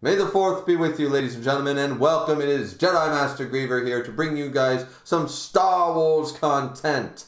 May the 4th be with you, ladies and gentlemen, and welcome. It is Jedi Master Griever here to bring you guys some Star Wars content.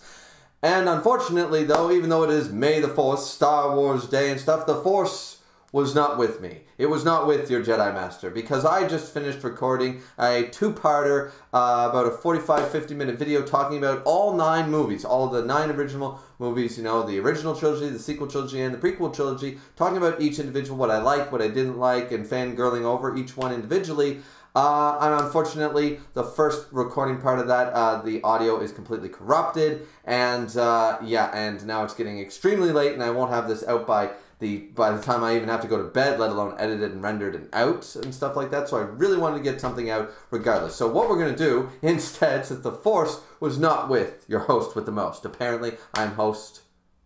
And unfortunately, though, even though it is May the 4th, Star Wars Day and stuff, the Force was not with me. It was not with your Jedi Master, because I just finished recording a two-parter, about a 45-50 minute video talking about all 9 movies, all of the 9 original movies, you know, the original trilogy, the sequel trilogy, and the prequel trilogy, talking about each individual, what I liked, what I didn't like, and fangirling over each one individually. And unfortunately, the first recording part of that, the audio is completely corrupted, and and now it's getting extremely late, and I won't have this out by the time I even have to go to bed, let alone edit it and render it and out and stuff like that. So I really wanted to get something out regardless. So what we're going to do instead, since the Force was not with your host with the most, apparently I'm host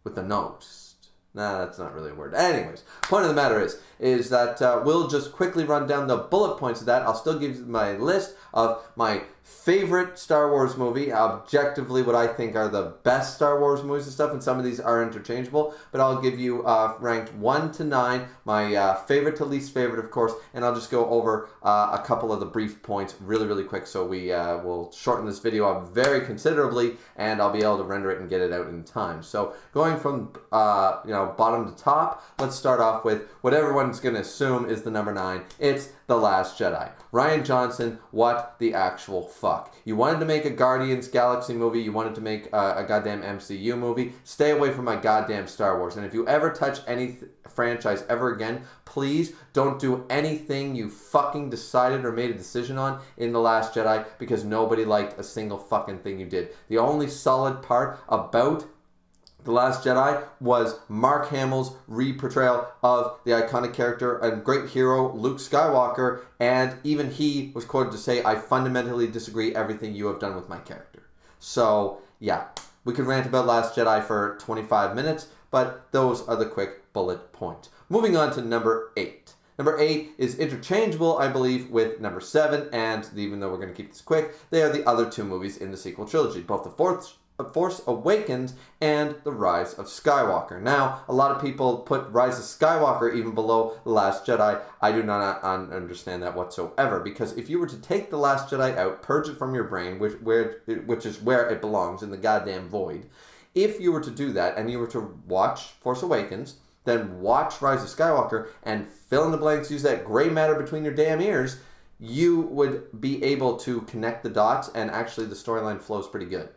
with the most. Nah, that's not really a word. Anyways, point of the matter is that we'll just quickly run down the bullet points of that. I'll still give you my list of my favorite Star Wars movie, objectively what I think are the best Star Wars movies and stuff, and some of these are interchangeable, but I'll give you ranked 1 to 9, my favorite to least favorite, of course, and I'll just go over a couple of the brief points really quick, so we will shorten this video up very considerably, and I'll be able to render it and get it out in time. So going from bottom to top, let's start off with what everyone's going to assume is the number 9. It's The Last Jedi. Rian Johnson, what the actual fuck? You wanted to make a Guardians Galaxy movie, you wanted to make a goddamn MCU movie, stay away from my goddamn Star Wars. And if you ever touch any franchise ever again, please don't do anything you fucking decided or made a decision on in The Last Jedi, because nobody liked a single fucking thing you did. The only solid part about The Last Jedi was Mark Hamill's re-portrayal of the iconic character and great hero Luke Skywalker, and even he was quoted to say, "I fundamentally disagree everything you have done with my character." So, yeah, we could rant about Last Jedi for 25 minutes, but those are the quick bullet points. Moving on to number 8. Number 8 is interchangeable, I believe, with number 7, and even though we're going to keep this quick, they are the other 2 movies in the sequel trilogy, both the Force Awakens and The Rise of Skywalker. Now, a lot of people put Rise of Skywalker even below The Last Jedi. I do not understand that whatsoever, because if you were to take The Last Jedi out, purge it from your brain, which is where it belongs, in the goddamn void, if you were to do that and you were to watch Force Awakens, then watch Rise of Skywalker and fill in the blanks, use that gray matter between your damn ears, you would be able to connect the dots, and actually the storyline flows pretty good.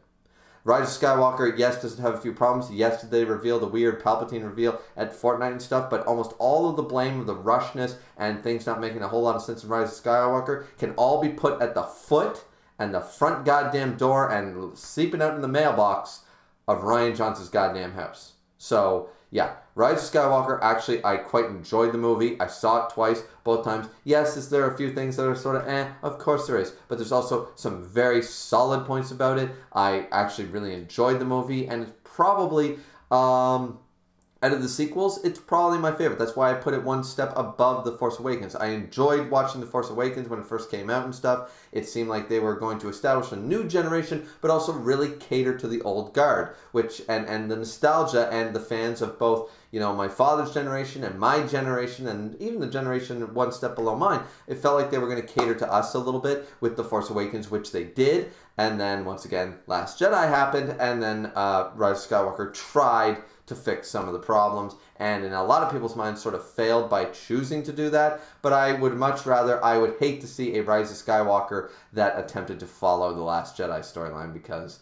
Rise of Skywalker, yes, does have a few problems. Yes, did they reveal the weird Palpatine reveal at Fortnite and stuff, but almost all of the blame of the rushness and things not making a whole lot of sense in Rise of Skywalker can all be put at the foot and the front goddamn door and seeping out in the mailbox of Rian Johnson's goddamn house. So, yeah, Rise of Skywalker, actually, I quite enjoyed the movie. I saw it twice, both times. Yes, is there a few things that are sort of Of course there is. But there's also some very solid points about it. I actually really enjoyed the movie, and it's probably, out of the sequels, it's probably my favorite. That's why I put it one step above The Force Awakens. I enjoyed watching The Force Awakens when it first came out and stuff. It seemed like they were going to establish a new generation, but also really cater to the old guard, which and the nostalgia and the fans of both, you know, my father's generation and my generation, and even the generation one step below mine. It felt like they were going to cater to us a little bit with The Force Awakens, which they did. And then, once again, Last Jedi happened, and then Rise of Skywalker tried to fix some of the problems, and in a lot of people's minds sort of failed by choosing to do that. But I would hate to see a Rise of Skywalker that attempted to follow the Last Jedi storyline, because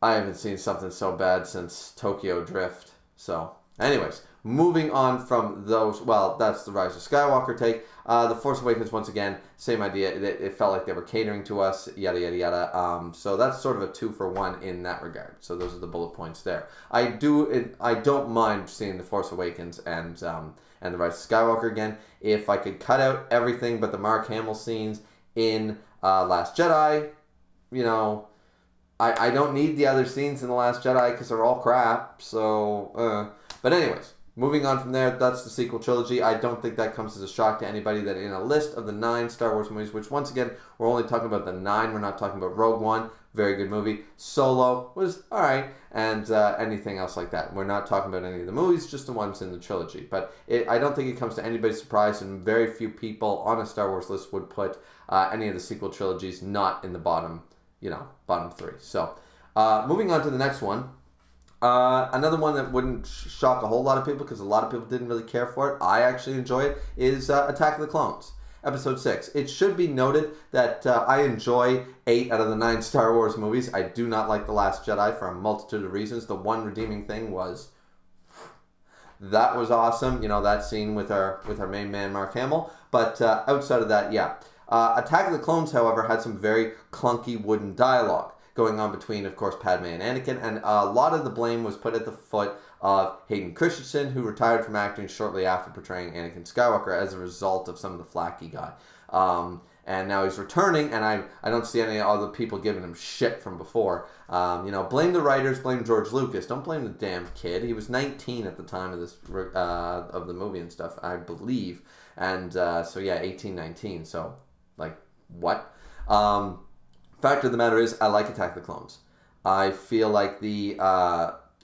I haven't seen something so bad since Tokyo Drift. So, anyways, moving on from those, well, that's the Rise of Skywalker take. The Force Awakens, once again, same idea. It felt like they were catering to us, yada, yada, yada. So that's sort of a 2 for 1 in that regard. So those are the bullet points there. I don't mind seeing The Force Awakens and The Rise of Skywalker again. If I could cut out everything but the Mark Hamill scenes in Last Jedi, you know, I don't need the other scenes in The Last Jedi because they're all crap. So, but anyways. Moving on from there, that's the sequel trilogy. I don't think that comes as a shock to anybody that in a list of the 9 Star Wars movies, which once again, we're only talking about the 9, we're not talking about Rogue One, very good movie. Solo was alright, and anything else like that. We're not talking about any of the movies, just the ones in the trilogy. But I don't think it comes to anybody's surprise, and very few people on a Star Wars list would put any of the sequel trilogies not in the bottom, bottom three. So, moving on to the next one. Another one that wouldn't shock a whole lot of people, because a lot of people didn't really care for it. I actually enjoy it, is Attack of the Clones. Episode 6. It should be noted that I enjoy 8 out of the 9 Star Wars movies. I do not like The Last Jedi for a multitude of reasons. The one redeeming thing was that was awesome. That scene with our main man Mark Hamill. But outside of that, yeah. Attack of the Clones, however, had some very clunky wooden dialogue going on between, of course, Padme and Anakin, and a lot of the blame was put at the foot of Hayden Christensen, who retired from acting shortly after portraying Anakin Skywalker as a result of some of the flack he got. And now he's returning, and I don't see any other people giving him shit from before. Blame the writers, blame George Lucas. Don't blame the damn kid. He was 19 at the time of this of the movie and stuff, I believe. And so yeah, 18, 19. So like what? Fact of the matter is, I like Attack of the Clones. I feel like the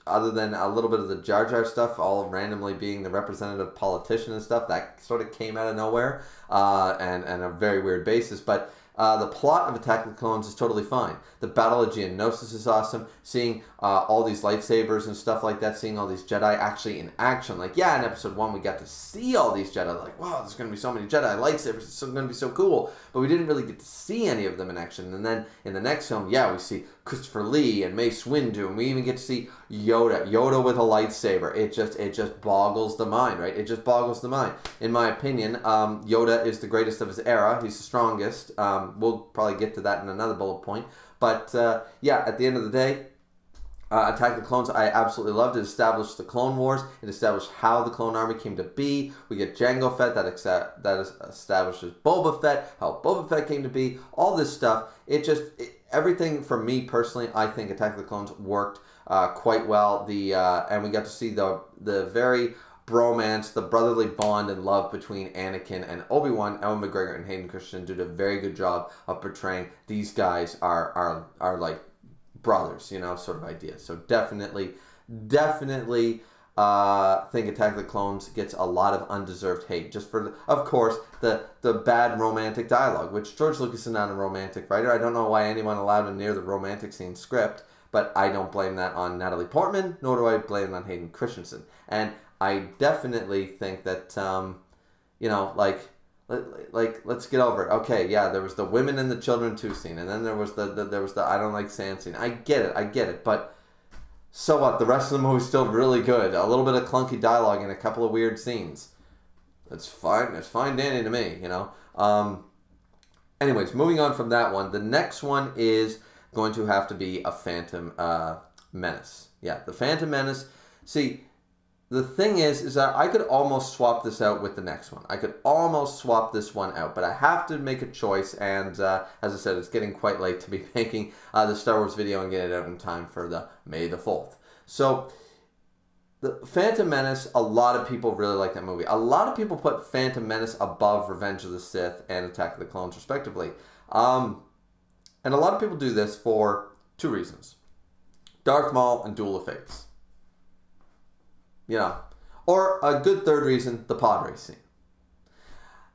other than a little bit of the Jar Jar stuff, all randomly being the representative politician and stuff, that sort of came out of nowhere and a very weird basis. But the plot of Attack of the Clones is totally fine. The Battle of Geonosis is awesome. Seeing all these lightsabers and stuff like that, seeing all these Jedi actually in action. Like, yeah, in Episode 1 we got to see all these Jedi. Like, wow, there's going to be so many Jedi lightsabers. It's going to be so cool. But we didn't really get to see any of them in action. And then in the next film, yeah, we see Christopher Lee and Mace Windu, and we even get to see Yoda with a lightsaber. It just boggles the mind, right? It just boggles the mind. In my opinion, Yoda is the greatest of his era. He's the strongest. We'll probably get to that in another bullet point. But yeah, at the end of the day, Attack of the Clones, I absolutely loved. It established the Clone Wars. It established how the Clone Army came to be. We get Jango Fett, that establishes Boba Fett, how Boba Fett came to be, all this stuff. Everything for me personally, I think Attack of the Clones worked quite well. And we got to see the very bromance, the brotherly bond and love between Anakin and Obi-Wan. Ewan McGregor and Hayden Christensen did a very good job of portraying these guys are like brothers, sort of idea. So definitely think Attack of the Clones gets a lot of undeserved hate, just for, of course, the bad romantic dialogue, which George Lucas is not a romantic writer. I don't know why anyone allowed him near the romantic scene script, but I don't blame that on Natalie Portman, nor do I blame it on Hayden Christensen. And I definitely think that, let's get over it. Okay, yeah, there was the women and the children too scene, and then there was the I don't like sand scene. I get it, but so what? The rest of the movie's still really good. A little bit of clunky dialogue and a couple of weird scenes. It's fine. It's fine dandy to me, Anyways, moving on from that one, the next one is going to have to be a Phantom Menace. Yeah, the Phantom Menace. See, the thing is that I could almost swap this out with the next one. I could almost swap this one out, but I have to make a choice, and as I said, it's getting quite late to be making the Star Wars video and getting it out in time for the May the 4th. So, the Phantom Menace, a lot of people really like that movie. A lot of people put Phantom Menace above Revenge of the Sith and Attack of the Clones, respectively. And a lot of people do this for two reasons. Darth Maul and Duel of Fates. Or a good third reason, the pod race scene.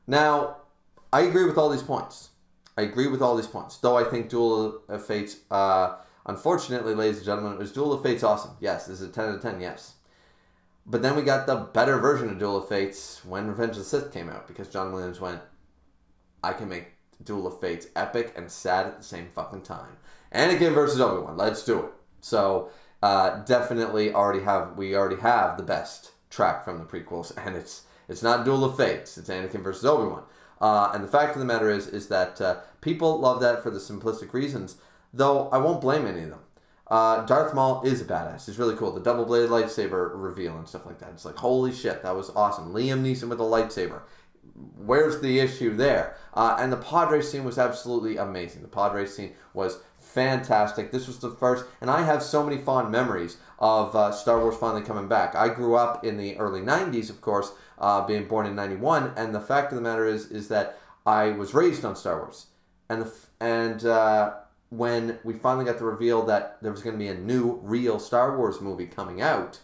Now, I agree with all these points. Though I think Duel of Fates, unfortunately, ladies and gentlemen, is Duel of Fates awesome? Yes. Is it 10 out of 10? Yes. But then we got the better version of Duel of Fates when Revenge of the Sith came out, because John Williams went, I can make Duel of Fates epic and sad at the same fucking time. Anakin versus Obi-Wan. Let's do it. So, definitely we already have the best track from the prequels, and it's not Duel of Fates, it's Anakin versus Obi-Wan. And the fact of the matter is that people love that for the simplistic reasons, though I won't blame any of them. Darth Maul is a badass. He's really cool. The double-bladed lightsaber reveal and stuff like that. It's like, holy shit, that was awesome. Liam Neeson with a lightsaber. Where's the issue there? And the pod race scene was absolutely amazing. The pod race scene was fantastic. This was the first, and I have so many fond memories of Star Wars finally coming back. I grew up in the early 90s, of course, being born in 91, and the fact of the matter is that I was raised on Star Wars. And when we finally got the reveal that there was going to be a new real Star Wars movie coming out,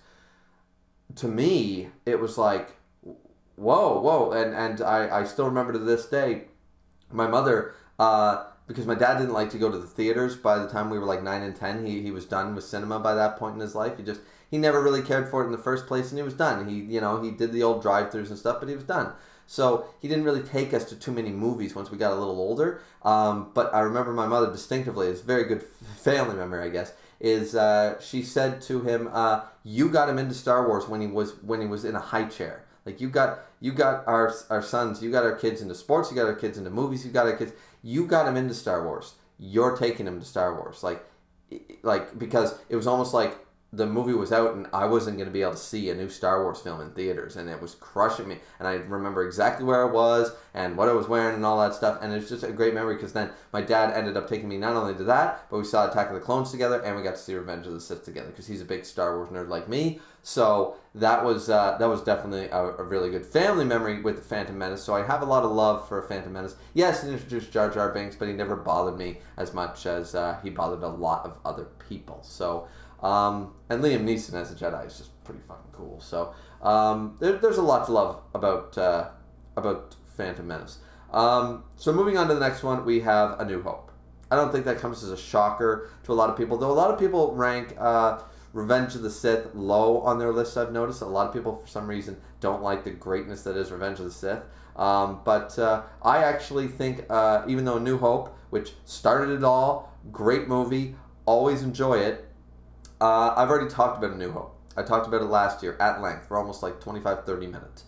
to me, it was like, whoa. And I still remember to this day, my mother, because my dad didn't like to go to the theaters by the time we were like 9 and 10. He was done with cinema by that point in his life. He never really cared for it in the first place, and he was done. He did the old drive-thrus and stuff, but he was done. So he didn't really take us to too many movies once we got a little older. But I remember my mother distinctively, it's a very good family memory, I guess, is she said to him, you got him into Star Wars when he was in a high chair. Like, you got our sons, you got our kids into sports, you got our kids into movies, you got him into Star Wars. You're taking him to Star Wars. Like because it was almost like the movie was out and I wasn't going to be able to see a new Star Wars film in theaters, and it was crushing me. And I remember exactly where I was and what I was wearing and all that stuff, and it's just a great memory because then my dad ended up taking me not only to that, but we saw Attack of the Clones together, and we got to see Revenge of the Sith together because he's a big Star Wars nerd like me. So that was definitely a really good family memory with the Phantom Menace. So I have a lot of love for Phantom Menace. Yes, it introduced Jar Jar Binks, but he never bothered me as much as he bothered a lot of other people. So. And Liam Neeson as a Jedi is just pretty fucking cool. So there's a lot to love about Phantom Menace. So moving on to the next one, we have A New Hope. I don't think that comes as a shocker to a lot of people, though a lot of people rank Revenge of the Sith low on their list. I've noticed a lot of people for some reason don't like the greatness that is Revenge of the Sith. But I actually think even though A New Hope, which started it all, great movie, always enjoy it. I've already talked about A New Hope. I talked about it last year at length for almost like 25-30 minutes.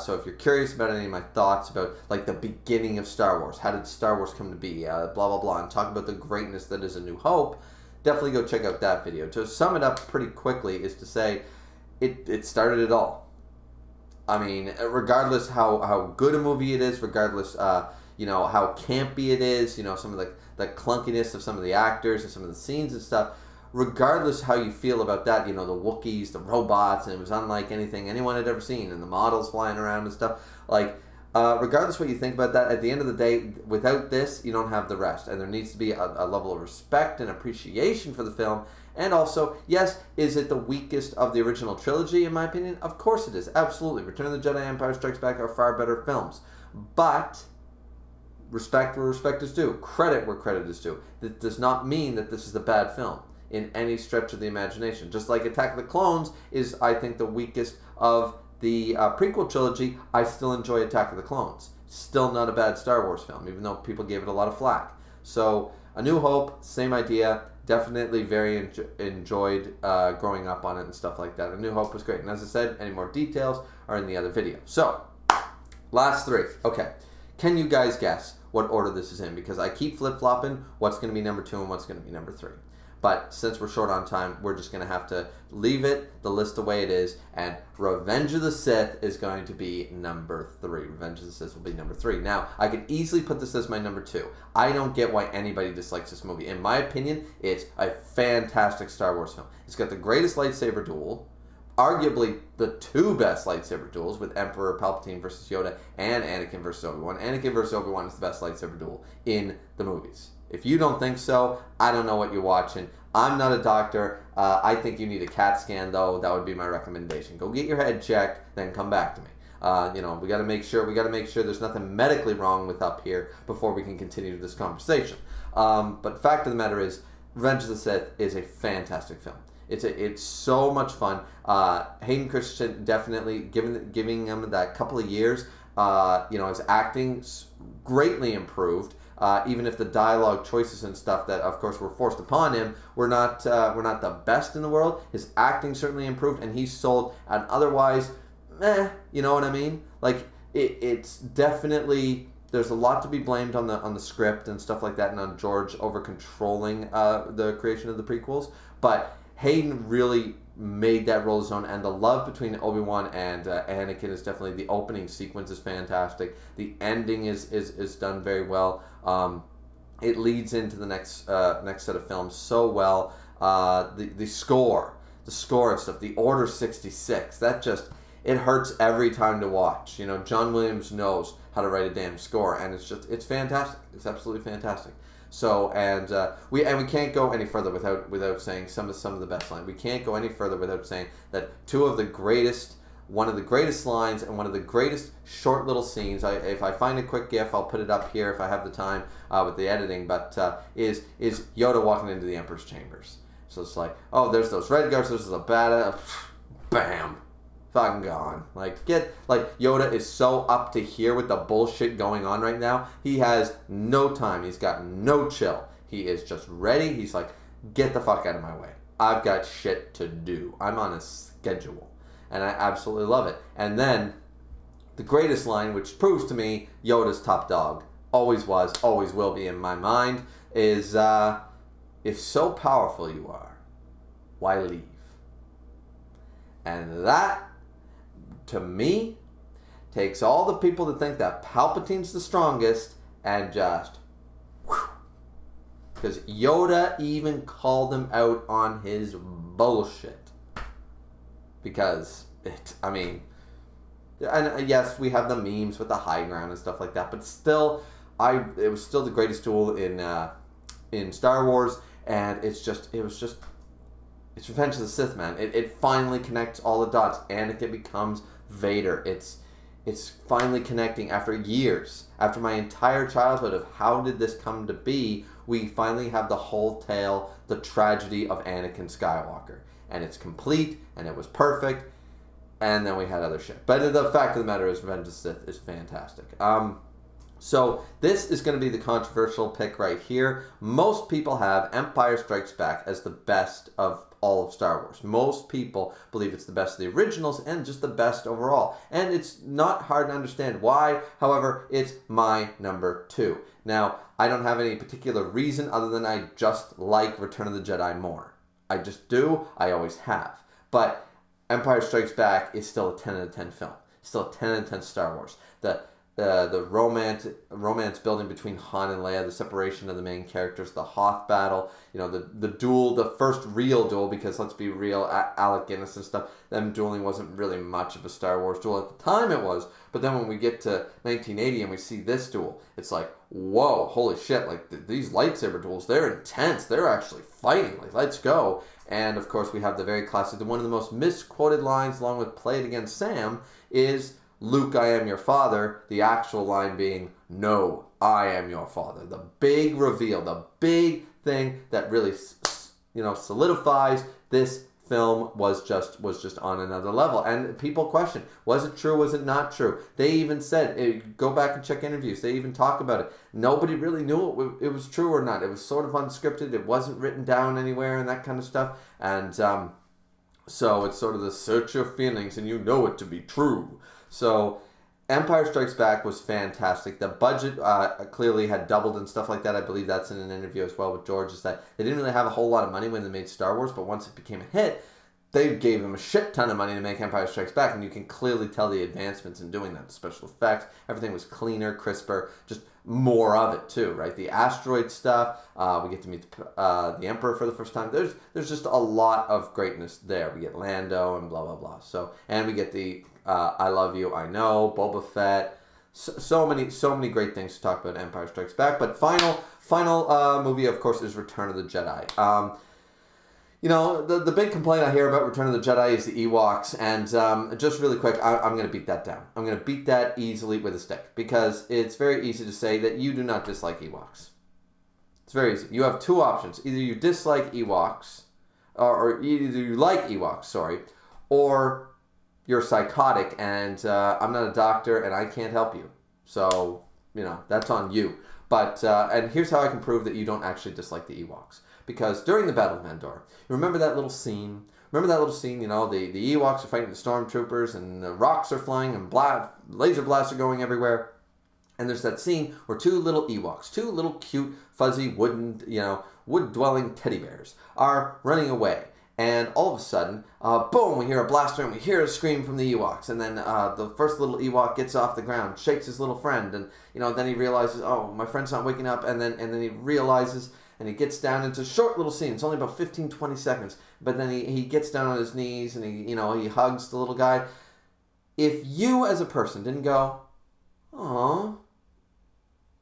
So if you're curious about any of my thoughts about like the beginning of Star Wars, how did Star Wars come to be, blah, blah, blah, and talk about the greatness that is A New Hope, definitely go check out that video. To sum it up pretty quickly is to say it started it all. I mean, regardless how good a movie it is, regardless how campy it is, some of the clunkiness of some of the actors and some of the scenes and stuff, regardless how you feel about that, the Wookiees, the robots, and it was unlike anything anyone had ever seen, and the models flying around and stuff, regardless what you think about that, at the end of the day, without this, you don't have the rest, and there needs to be a level of respect and appreciation for the film. And also, yes, is it the weakest of the original trilogy, in my opinion? Of course it is, absolutely. Return of the Jedi, Empire Strikes Back are far better films, but respect where respect is due, credit where credit is due. That does not mean that this is a bad film in any stretch of the imagination. Just like Attack of the Clones is, I think, the weakest of the prequel trilogy, I still enjoy Attack of the Clones. Still not a bad Star Wars film, even though people gave it a lot of flack. So, A New Hope, same idea. Definitely very enjoyed growing up on it and stuff like that. A New Hope was great. And as I said, any more details are in the other video. So, last three. Okay. Can you guys guess what order this is in? Because I keep flip-flopping what's going to be number 2 and what's going to be number 3. But since we're short on time, we're just going to have to leave the list the way it is, and Revenge of the Sith is going to be number 3. Revenge of the Sith will be number 3. Now, I could easily put this as my number 2. I don't get why anybody dislikes this movie. In my opinion, it's a fantastic Star Wars film. It's got the greatest lightsaber duel, arguably the 2 best lightsaber duels with Emperor Palpatine versus Yoda and Anakin versus Obi-Wan. Anakin versus Obi-Wan is the best lightsaber duel in the movies. If you don't think so, I don't know what you're watching. I'm not a doctor. I think you need a CAT scan, though. That would be my recommendation. Go get your head checked, then come back to me. We got to make sure there's nothing medically wrong with up here before we can continue this conversation. But fact of the matter is, Revenge of the Sith is a fantastic film. It's so much fun. Hayden Christensen definitely giving him that couple of years. His acting greatly improved. Even if the dialogue choices and stuff that, of course, were forced upon him, we're not the best in the world. His acting certainly improved, and he's sold an otherwise, you know what I mean? Like it's definitely, there's a lot to be blamed on the script and stuff like that, and on George over controlling the creation of the prequels. But Hayden really made that role his own, and the love between Obi-Wan and Anakin is definitely, the opening sequence is fantastic. The ending is done very well. It leads into the next set of films so well. The score and stuff, the Order 66, that just, it hurts every time to watch. John Williams knows how to write a damn score, and it's fantastic. It's absolutely fantastic. So, and we can't go any further without saying some of the best lines. We can't go any further without saying that one of the greatest lines and one of the greatest short little scenes. If I find a quick GIF, I'll put it up here if I have the time with the editing. But is Yoda walking into the Emperor's chambers? So it's like, oh, there's those red guards. This is a bad, bam, fucking gone. Like Yoda is so up to here with the bullshit going on right now. He has no time. He's got no chill. He is just ready. He's like, get the fuck out of my way. I've got shit to do. I'm on a schedule. And I absolutely love it. And then the greatest line, which proves to me Yoda's top dog, always was, always will be in my mind, is if so powerful you are, why leave? And that, to me, takes all the people that think that Palpatine's the strongest and just, because Yoda even called him out on his bullshit. Because and yes, we have the memes with the high ground and stuff like that, but still, it was still the greatest duel in Star Wars, and it's Revenge of the Sith, man. It finally connects all the dots. Anakin becomes Vader. It's finally connecting after years, after my entire childhood of how did this come to be. We finally have the whole tale, the tragedy of Anakin Skywalker. And it's complete, and it was perfect, and then we had other shit. But the fact of the matter is, Revenge of the Sith is fantastic. So this is going to be the controversial pick right here. Most people have Empire Strikes Back as the best of all of Star Wars. Most people believe it's the best of the originals and just the best overall. And it's not hard to understand why. However, it's my number 2. Now, I don't have any particular reason other than I just like Return of the Jedi more. I just do. I always have. But Empire Strikes Back is still a 10 out of 10 film. Still a 10 out of 10 Star Wars. The romance building between Han and Leia, the separation of the main characters, the Hoth battle, the duel, the first real duel, because let's be real, Alec Guinness and stuff, them dueling wasn't really much of a Star Wars duel. At the time it was, but then when we get to 1980 and we see this duel, it's like, whoa, holy shit, like these lightsaber duels, they're intense, they're actually fighting, like let's go. And of course we have the very classic, one of the most misquoted lines along with Play It Again Sam is, Luke, I am your father, the actual line being, no, I am your father. The big reveal, the big thing that really, solidifies this film was just on another level. And people question, was it true, was it not true? They even said, go back and check interviews, they even talk about it. Nobody really knew it was true or not. It was sort of unscripted, it wasn't written down anywhere and that kind of stuff. And so it's sort of the search your feelings and you know it to be true. So Empire Strikes Back was fantastic. The budget clearly had doubled and stuff like that. I believe that's in an interview as well with George, is that they didn't really have a whole lot of money when they made Star Wars, but once it became a hit, they gave them a shit ton of money to make Empire Strikes Back, and you can clearly tell the advancements in doing that. The special effects, everything was cleaner, crisper, just more of it too, right? The asteroid stuff, we get to meet the Emperor for the first time. There's just a lot of greatness there. We get Lando and blah, blah, blah. So, and we get the I Love You, I Know, Boba Fett, so many great things to talk about Empire Strikes Back. But final movie, of course, is Return of the Jedi. The big complaint I hear about Return of the Jedi is the Ewoks, and just really quick, I'm going to beat that down. I'm going to beat that easily with a stick, because it's very easy to say that you do not dislike Ewoks. It's very easy. You have two options. Either you dislike Ewoks, or either you like Ewoks, sorry, or you're psychotic, and I'm not a doctor, and I can't help you. So, that's on you. But, and here's how I can prove that you don't actually dislike the Ewoks. Because during the Battle of Endor, you remember that little scene? The Ewoks are fighting the stormtroopers, and the rocks are flying, and laser blasts are going everywhere. And there's that scene where two little Ewoks, two little cute, fuzzy, wood-dwelling teddy bears are running away. And all of a sudden, boom, we hear a blaster and we hear a scream from the Ewoks. And then the first little Ewok gets off the ground, shakes his little friend, and then he realizes, oh, my friend's not waking up. And then he realizes, and he gets down into a short little scene. It's only about 15-20 seconds. But then he gets down on his knees and he hugs the little guy. If you as a person didn't go, aww,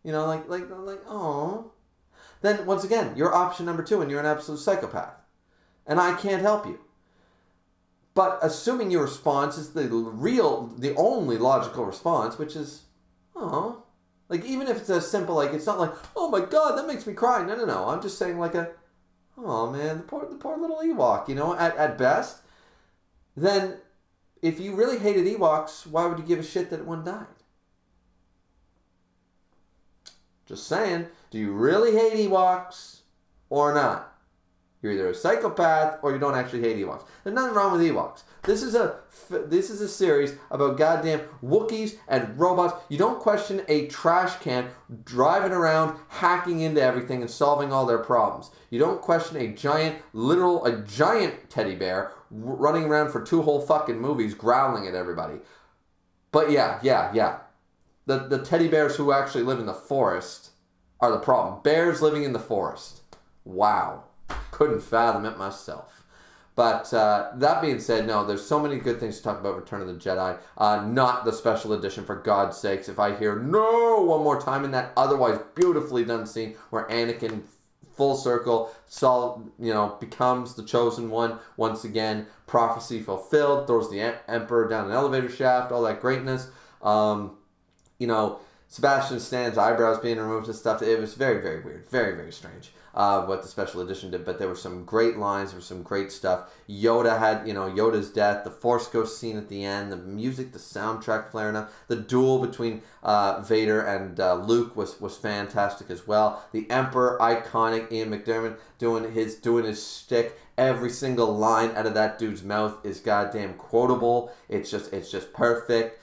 like, aww, then once again, you're option number 2 and you're an absolute psychopath. And I can't help you. But assuming your response is the only logical response, which is, oh, like even if it's as simple, like it's not like, oh my God, that makes me cry. No, no, no. I'm just saying like oh man, the poor little Ewok, you know, at best. Then if you really hated Ewoks, why would you give a shit that one died? Just saying, do you really hate Ewoks or not? You're either a psychopath or you don't actually hate Ewoks. There's nothing wrong with Ewoks. This is a series about goddamn Wookiees and robots. You don't question a trash can driving around, hacking into everything and solving all their problems. You don't question a giant teddy bear running around for 2 whole fucking movies growling at everybody. But yeah. The teddy bears who actually live in the forest are the problem. Bears living in the forest. Wow. Couldn't fathom it myself. But that being said, no, there's so many good things to talk about Return of the Jedi. Not the special edition, for God's sakes. If I hear no one more time in that otherwise beautifully done scene where Anakin full circle becomes the chosen one once again, prophecy fulfilled, throws the Emperor down an elevator shaft, all that greatness. Sebastian Stan's eyebrows being removed and stuff. It was very, very weird. Very, very strange what the special edition did. But there were some great lines. There was some great stuff. Yoda had, Yoda's death. The Force Ghost scene at the end. The music, the soundtrack flaring up. The duel between Vader and Luke was fantastic as well. The Emperor, iconic. Ian McDiarmid doing his shtick. Every single line out of that dude's mouth is goddamn quotable. It's just perfect.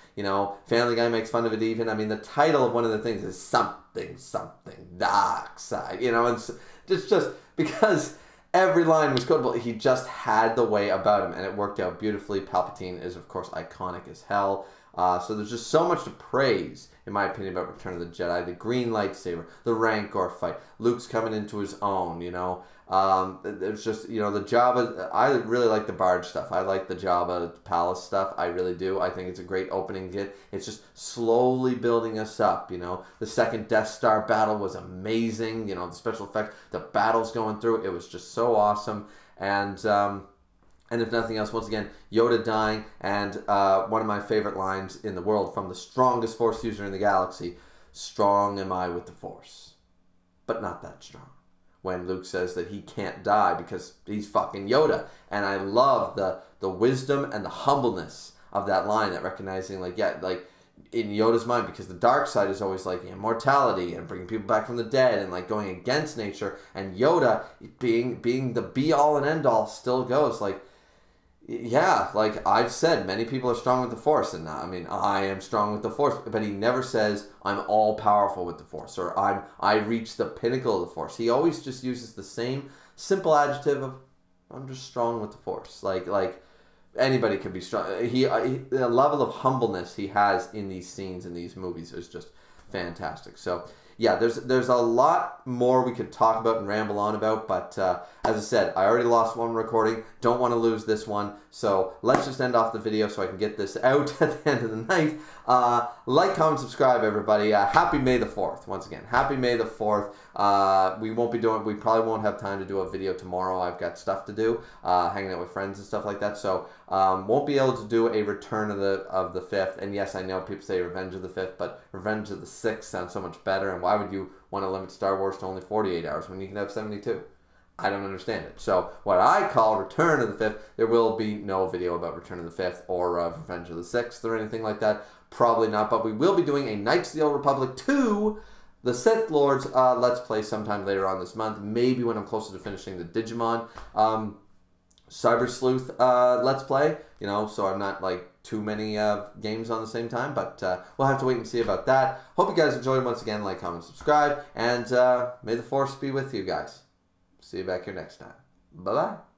Family Guy makes fun of it even. I mean, the title of one of the things is something dark side. And it's just because every line was quotable. He just had the way about him, and it worked out beautifully. Palpatine is, of course, iconic as hell. So there's just so much to praise, in my opinion, about Return of the Jedi. The green lightsaber, the Rancor fight, Luke's coming into his own, There's just, the Jabba, I really like the barge stuff. I like the Jabba palace stuff. I really do. I think it's a great opening get. It's just slowly building us up, The second Death Star battle was amazing, the special effects, the battles going through, it was just so awesome. And if nothing else, once again, Yoda dying, and one of my favorite lines in the world from the strongest Force user in the galaxy, strong am I with the Force, but not that strong. When Luke says that he can't die because he's fucking Yoda. And I love the wisdom and the humbleness of that line, that recognizing, in Yoda's mind, because the dark side is always like immortality and bringing people back from the dead and going against nature, and Yoda being the be all and end all still goes I've said, many people are strong with the Force, and I am strong with the Force, but he never says I'm all powerful with the Force, or I reach the pinnacle of the Force. He always just uses the same simple adjective of I'm just strong with the Force. Like anybody can be strong. The level of humbleness he has in these scenes in these movies is just fantastic. So yeah, there's a lot more we could talk about and ramble on about, but as I said, I already lost one recording. Don't want to lose this one, so let's just end off the video so I can get this out at the end of the night. Like, comment, subscribe, everybody. Happy May the 4th. Once again, happy May the 4th. We probably won't have time to do a video tomorrow. I've got stuff to do, hanging out with friends and stuff like that, so won't be able to do a Return of the 5th. And yes, I know people say Revenge of the 5th, but Revenge of the 6th sounds so much better, and why would you want to limit Star Wars to only 48 hours when you can have 72? I don't understand it. So what I call Return of the 5th, there will be no video about Return of the 5th or Revenge of the 6th or anything like that. Probably not, but we will be doing a Knights of the Old Republic 2, the Sith Lords Let's Play sometime later on this month. Maybe when I'm closer to finishing the Digimon Cyber Sleuth Let's Play, so I'm not too many games on the same time, but we'll have to wait and see about that. Hope you guys enjoyed. Once again, like, comment, subscribe, and may the Force be with you guys. See you back here next time. Bye-bye.